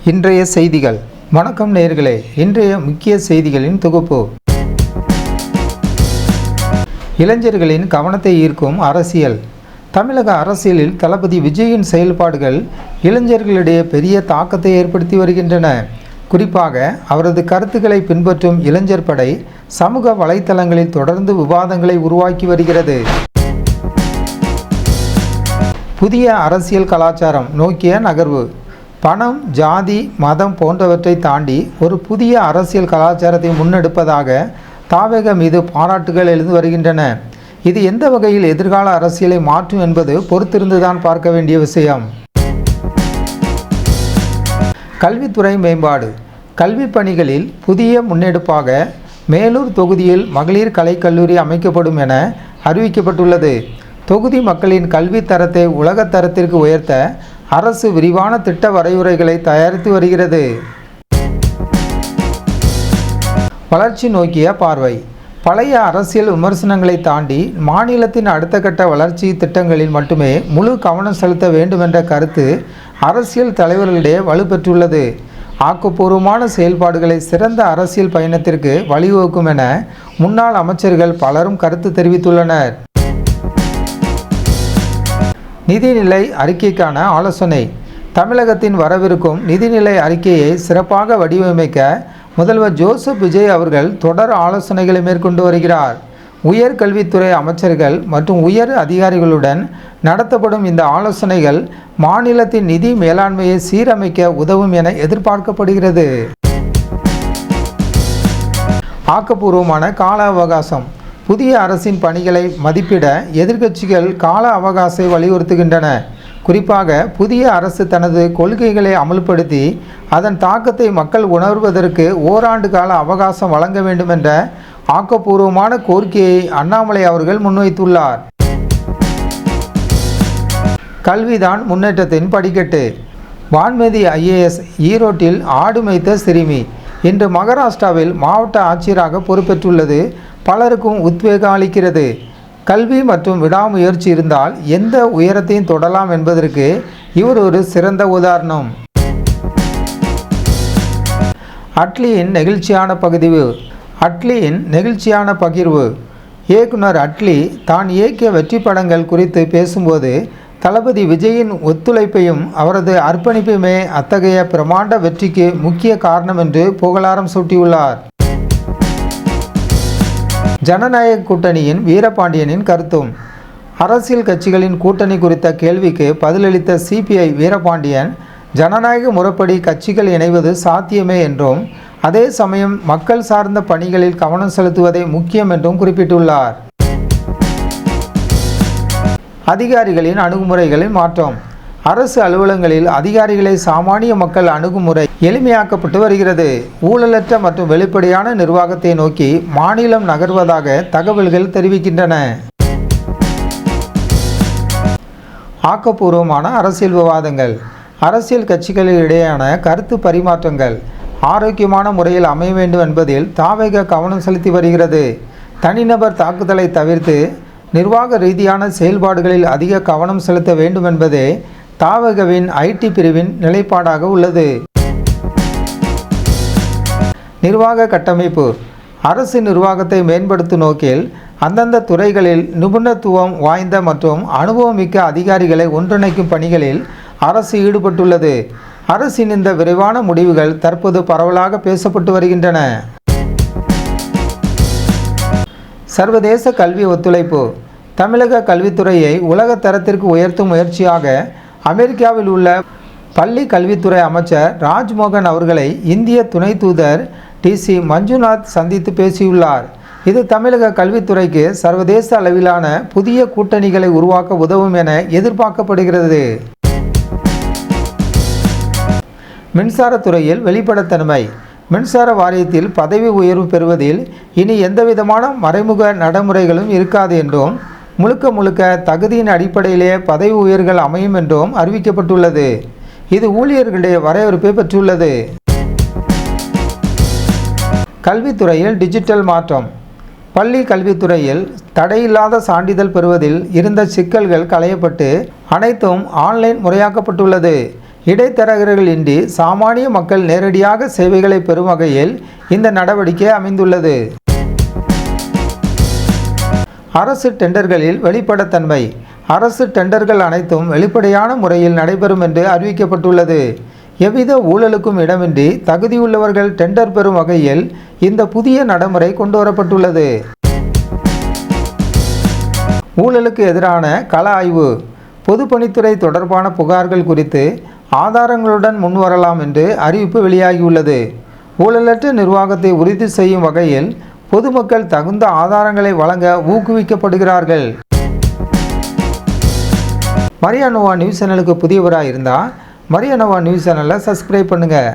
இன்றைய செய்திகள். வணக்கம் நேயர்களே. இன்றைய முக்கிய செய்திகளின் தொகுப்பு. இளைஞர்களின் கவனத்தை ஈர்க்கும் அரசியல். தமிழக அரசியலில் தளபதி விஜயின் செயல்பாடுகள் இளைஞர்களிடையே பெரிய தாக்கத்தை ஏற்படுத்தி வருகின்றன. குறிப்பாக அவரது கருத்துக்களை பின்பற்றும் இளைஞர் படை சமூக வலைத்தளங்களில் தொடர்ந்து விவாதங்களை உருவாக்கி வருகிறது. புதிய அரசியல் கலாச்சாரம் நோக்கிய நகர்வு. பணம், ஜாதி, மதம் போன்றவற்றை தாண்டி ஒரு புதிய அரசியல் கலாச்சாரத்தை முன்னெடுப்பதாக தாவேக மீது பாராட்டுகள் எழுந்து வருகின்றன. இது எந்த வகையில் எதிர்கால அரசியலை மாற்றும் என்பது பொறுத்திருந்துதான் பார்க்க வேண்டிய விஷயம். கல்வித்துறை மேம்பாடு. கல்வி பணிகளில் புதிய முன்னெடுப்பாக மேலூர் தொகுதியில் மகளிர் கலைக்கல்லூரி அமைக்கப்படும் என அறிவிக்கப்பட்டுள்ளது. தொகுதி மக்களின் கல்வி தரத்தை உலக தரத்திற்கு உயர்த்த அரசு விரிவான திட்ட வரைவுரைகளை தயாரித்து வருகிறது. வளர்ச்சி நோக்கிய பார்வை. பழைய அரசியல் விமர்சனங்களை தாண்டி மாநிலத்தின் அடுத்த கட்ட வளர்ச்சி திட்டங்களில் மட்டுமே முழு கவனம் செலுத்த வேண்டும் என்ற கருத்து அரசியல் தலைவர்களிடையே வலுப்பெற்றுள்ளது. ஆக்கப்பூர்வமான செயல்பாடுகளை சிறந்த அரசியல் பயணத்திற்கு வழிவகுக்கும் என முன்னாள் அமைச்சர்கள் பலரும் கருத்து தெரிவித்துள்ளனர். நிதிநிலை அறிக்கைக்கான ஆலோசனை. தமிழகத்தின் வரவிருக்கும் நிதிநிலை அறிக்கையை சிறப்பாக வடிவமைக்க முதல்வர் ஜோசப் விஜய் அவர்கள் தொடர் ஆலோசனைகளை மேற்கொண்டு வருகிறார். உயர்கல்வித்துறை அமைச்சர்கள் மற்றும் உயர் அதிகாரிகளுடன் நடத்தப்படும் இந்த ஆலோசனைகள் மாநிலத்தின் நிதி மேலாண்மையை சீரமைக்க உதவும் என எதிர்பார்க்கப்படுகிறது. ஆக்கப்பூர்வமான கால அவகாசம். புதிய அரசின் பணிகளை மதிப்பிட எதிர்க்கட்சிகள் கால அவகாசத்தை வலியுறுத்துகின்றன. குறிப்பாக புதிய அரசு தனது கொள்கைகளை அமல்படுத்தி அதன் தாக்கத்தை மக்கள் உணர்வதற்கு ஓராண்டு கால அவகாசம் வழங்க வேண்டும் என்ற ஆக்கப்பூர்வமான கோரிக்கையை அண்ணாமலை அவர்கள் முன்வைத்துள்ளார். கல்விதான் முன்னேற்றத்தின் படிக்கட்டு. வான்மதி ஐஏஎஸ் ஈரோட்டில் ஆடு மேய்த்த சிறுமி இன்று மகாராஷ்டிராவில் மாவட்ட ஆட்சியராக பொறுப்பேற்றுள்ளது பலருக்கும் உத்வேகம் அளிக்கிறது. கல்வி மற்றும் விடாமுயற்சி இருந்தால் எந்த உயரத்தையும் தொடலாம் என்பதற்கு இவர் ஒரு சிறந்த உதாரணம். அட்லியின் நெகிழ்ச்சியான பகிர்வு. அட்லியின் நெகிழ்ச்சியான பகிர்வு. இயக்குனர் அட்லி தான் இயக்கிய வெற்றி படங்கள் குறித்து பேசும்போது தளபதி விஜயின் ஒத்துழைப்பையும் அவரது அர்ப்பணிப்புமே அத்தகைய பிரமாண்ட வெற்றிக்கு முக்கிய காரணம் என்று புகழாரம் சூட்டியுள்ளார். ஜனநாயக கூட்டணியின் வீரபாண்டியனின் கருத்தும். அரசியல் கட்சிகளின் கூட்டணி குறித்த கேள்விக்கு பதிலளித்த சிபிஐ வீரபாண்டியன், ஜனநாயக முறைப்படி கட்சிகள் இணைவது சாத்தியமே என்றும் அதே சமயம் மக்கள் சார்ந்த பணிகளில் கவனம் செலுத்துவதே முக்கியம் என்றும் குறிப்பிட்டுள்ளார். அதிகாரிகளின் அணுகுமுறைகளில் மாற்றம். அரசு அலுவலகங்களில் அதிகாரிகளை சாமானிய மக்கள் அணுகுமுறை எளிமையாக்கப்பட்டு வருகிறது. ஊழலற்ற மற்றும் வெளிப்படையான நிர்வாகத்தை நோக்கி மாநிலம் நகர்வதாக தகவல்கள் தெரிவிக்கின்றன. ஆக்கப்பூர்வமான அரசியல் விவாதங்கள். அரசியல் கட்சிகளிடையேயான கருத்து பரிமாற்றங்கள் ஆரோக்கியமான முறையில் அமைய வேண்டும் என்பதில் தாவேக கவனம் செலுத்தி வருகிறது. தனிநபர் தாக்குதலை தவிர்த்து நிர்வாக ரீதியான செயல்பாடுகளில் அதிக கவனம் செலுத்த வேண்டும் என்பதே தாவேகவின் ஐடி பிரிவின் நிலைப்பாடாக உள்ளது. நிர்வாக கட்டமைப்பு. அரசு நிர்வாகத்தை மேம்படுத்தும் நோக்கில் அந்தந்த துறைகளில் நிபுணத்துவம் வாய்ந்த மற்றும் அனுபவமிக்க அதிகாரிகளை ஒன்றிணைக்கும் பணிகளில் அரசு ஈடுபட்டுள்ளது. அரசின் இந்த விரைவான முடிவுகள் தற்போது பரவலாக பேசப்பட்டு வருகின்றன. சர்வதேச கல்வி ஒத்துழைப்பு. தமிழக கல்வித்துறையை உலக தரத்திற்கு உயர்த்தும் முயற்சியாக அமெரிக்காவில் உள்ள பள்ளி கல்வித்துறை அமைச்சர் ராஜ்மோகன் அவர்களை இந்திய துணை தூதர் டிசி மஞ்சுநாத் சந்தித்து பேசியுள்ளார். இது தமிழக கல்வித்துறைக்கு சர்வதேச அளவிலான புதிய கூட்டணிகளை உருவாக்க உதவும் என எதிர்பார்க்கப்படுகிறது. மின்சாரத்துறையில் வெளிப்படைத்தன்மை. மின்சார வாரியத்தில் பதவி உயர்வு பெறுவதில் இனி எந்தவிதமான மறைமுக நடைமுறைகளும் இருக்காது என்றும் முழுக்க முழுக்க தகுதியின் அடிப்படையிலே பதவி உயர்வுகள் அமையும் என்றும் அறிவிக்கப்பட்டுள்ளது. இது ஊழியர்களுடைய வரவேற்பை பெற்றுள்ளது. கல்வித்துறையில் டிஜிட்டல் மாற்றம். பள்ளி கல்வித்துறையில் தடையில்லாத சான்றிதழ் பெறுவதில் இருந்த சிக்கல்கள் களையப்பட்டு அனைத்தும் ஆன்லைன் முறையாக்கப்பட்டுள்ளது. இடைத்தரகர்கள் இன்றி சாமானிய மக்கள் நேரடியாக சேவைகளை பெறும் வகையில் இந்த நடவடிக்கை அமைந்துள்ளது. அரசு டெண்டர்களில் வெளிப்படைத்தன்மை. அரசு டெண்டர்கள் அனைத்தும் வெளிப்படையான முறையில் நடைபெறும் என்று அறிவிக்கப்பட்டுள்ளது. எவ்வித ஊழலுக்கும் இடமின்றி தகுதியுள்ளவர்கள் டெண்டர் பெறும் வகையில் இந்த புதிய நடைமுறை கொண்டுவரப்பட்டுள்ளது. ஊழலுக்கு எதிரான கள ஆய்வு. பொதுப்பணித்துறை தொடர்பான புகார்கள் குறித்து ஆதாரங்களுடன் முன்வரலாம் என்று அறிவிப்பு வெளியாகியுள்ளது. ஊழலற்ற நிர்வாகத்தை உறுதி செய்யும் வகையில் பொதுமக்கள் தகுந்த ஆதாரங்களை வழங்க ஊக்குவிக்கப்படுகிறார்கள். மரியா நோவா நியூஸ் சேனலுக்கு புதியவராக இருந்தால் மரியா நோவா நியூஸ் சேனலை சப்ஸ்கிரைப் பண்ணுங்கள்.